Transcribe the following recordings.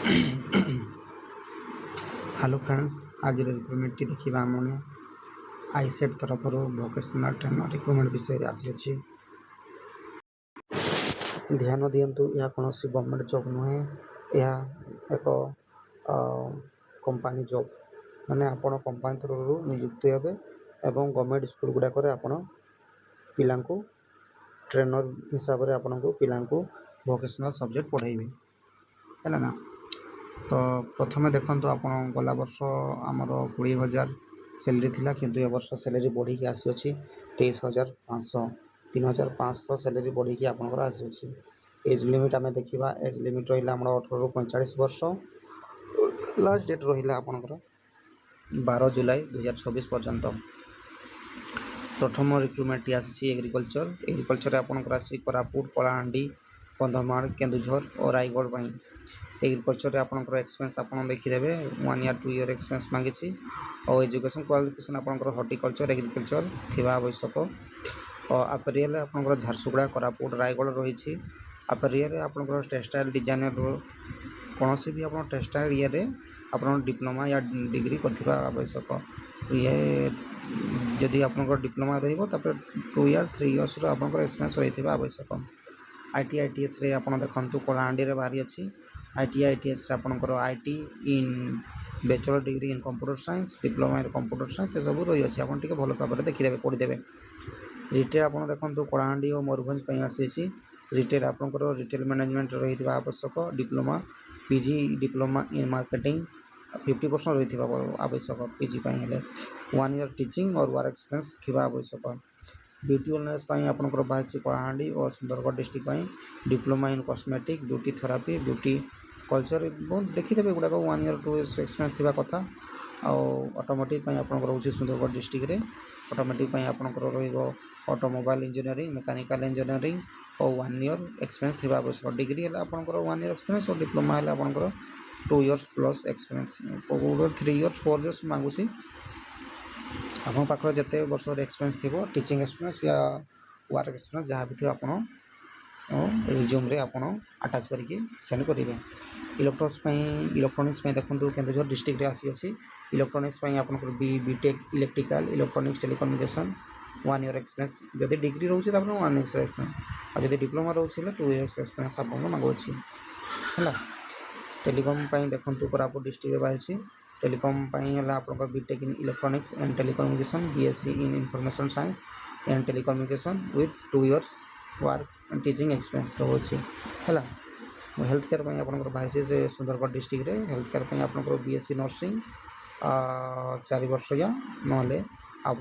Hello friends, आज recruitment की देखा आमने आईसेट तरफ भोकेशनल ट्रेनर रिक्रुटमेंट विषय आसी। ध्यान दिंतु यह कौन गवर्नमेंट जॉब नुहे, यह एक कंपनी जॉब माने आपण कंपनी तरफ नियुक्ति हे एवं गवर्नमेंट स्कूल गुड़ाक पिला ट्रेनर हिसाब से आपण को पिला भोकेशनल सब्जेक्ट पढ़ेबे है ना। तो प्रथम देखो आप गला वर्ष आमर 20,000 सैलरी थिला किंतु ए वर्ष सैलरी बढ़ी आसी 23,500 3,500 सैलरी बढ़ी आपंकर आसी। एज लिमिट आम देखा, एज लिमिट रहा 18 ରୁ 45 वर्ष। लास्ट डेट रहा आपंकर 12 जुलाई 2026 पर्यंत। प्रथम रिक्रुटमेंट आसी एग्रिकल्चर आपंकर आसी कोरापुट, कलाहांडी, कंधमाल, केन्दुझर और रायगढ़। एग्रिकल्चर आपंकर एक्सपीरियंस आप देखीदे 1 ईयर 2 ईयर एक्सपीरियंस मांगी और एजुकेशन क्वालिफिकेशन आपंकर हॉर्टिकल्चर एग्रिकल्चर थिबा आवश्यक। और अपेरियल आपंकर झारसुगुड़ा, कोरापुट, रायगढ़ रही। अपेरियल आपंकर टेक्सटाइल डिजाइनर कौन भी आप टेक्सटाइल ये आप डिप्लोमा या डिग्री करथिबा आवश्यक। ये जदि आपंकर डिप्लोमा रहिबो तापर 2 ईयर 3 ईयर्स रो आपंकर एक्सपीरियंस रहिथिबा आवश्यक। आईटी आईटीएस रे आपण देखंतु कलाहांडी रे बारी अछि। आईटी आईटीएस रे आपणकर IT in bachelor degree in computer science, diploma in computer science ये सब रही अछि। आपण टिके भलो भाबरे देखिदेबे पढिदेबे। रिटेल आपण देखंतु कलाहांडी और मयूरभंज पई आसी। रिटेल आपणकर रिटेल मैनेजमेंट रहिथिबा आवश्यक। Diploma PG diploma in marketing 50% रहिथिबा आवश्यक। पीजी पई हेले 1 ईयर टीचिंग और वर्क एक्सपीरियंस थिबा आवश्यक। ब्यूटी वेलनेस आपंकर बाहर कलाहांडी और Sundargarh district diploma in cosmetic, beauty therapy, beauty culture बहुत देखीदे गुड़ाक 1 ईयर 2 ईयर एक्सपीरियंस थी कथा। ऑटोमोटिव आपंकर हो सुंदरगढ़ डिस्ट्रिक्ट रे ऑटोमोटिव आपंकर ऑटोमोबाइल इंजीनियरिंग, मेकानिकल इंजीनियरिंग और 1 ईयर एक्सपीरियंस थी आवश्यक। डिग्री है आपंकर 1 ईयर एक्सपीरियंस और डिप्लोमा है आपंकर 2 years plus experience 3 years 4 years मांगुसी। आप पाखे जिते वर्ष एक्सपीरियंस थी टीचिंग एक्सपीरियंस या वर्क एक्सपीरियंस जहाँ भी थी आप रिज्यूम रे आप अटैच करके सेंड करेंगे। इलेक्ट्रोनिक्स देखो केन्दुझर डिस्ट्रिक्ट आसी अच्छी। इलेक्ट्रोनिक्स आपंकर BTech electrical electronics telecommunication 1 year experience जब डिग्री रोचे 1 ईयर एक्सपीरियंस और जब डिप्लोमा रोचे 2 ईयर्स एक्सपीरियंस आपको मांगुची है। टेलीकॉम देखो कोरापुट डिस्ट्रिक्ट बाहरी टेलीकॉम आपंकर BTech in electronics and telecommunication, BSc in information science and telecommunication with 2 years work and teaching experience रोचे है। हेल्थ केयर आपंकर बाहरी से सुंदरगढ़ डिस्ट्रिक्ट रे हेल्थ केयर आपंकर बीएससी नर्सिंग 4 वर्ष या ना आप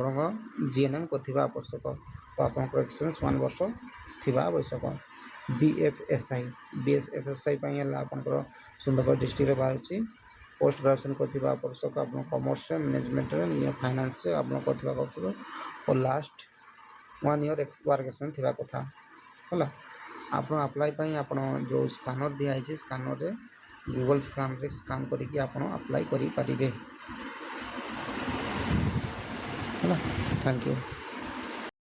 जीएनएम कर आवश्यक। तो आपंकर एक्सपीरियंस 1 वर्ष थी आवश्यक। बीएफएसआई आपंकर सुंदरगढ़ डिस्ट्रिक्ट बाहरी पोस्ट ग्रेजुएशन कर आवश्यक। आप कॉमर्स मैनेजमेंट या फाइनेंस आवश्यक और लास्ट 1 ईयर वर्क एक्सपीरियंस थी कथा है। आप अप्लाई आप जो स्कानर दिखाई स्कानर रे गूगल स्कान रे स्कान करके आप अप्लाई करें है। Thank you.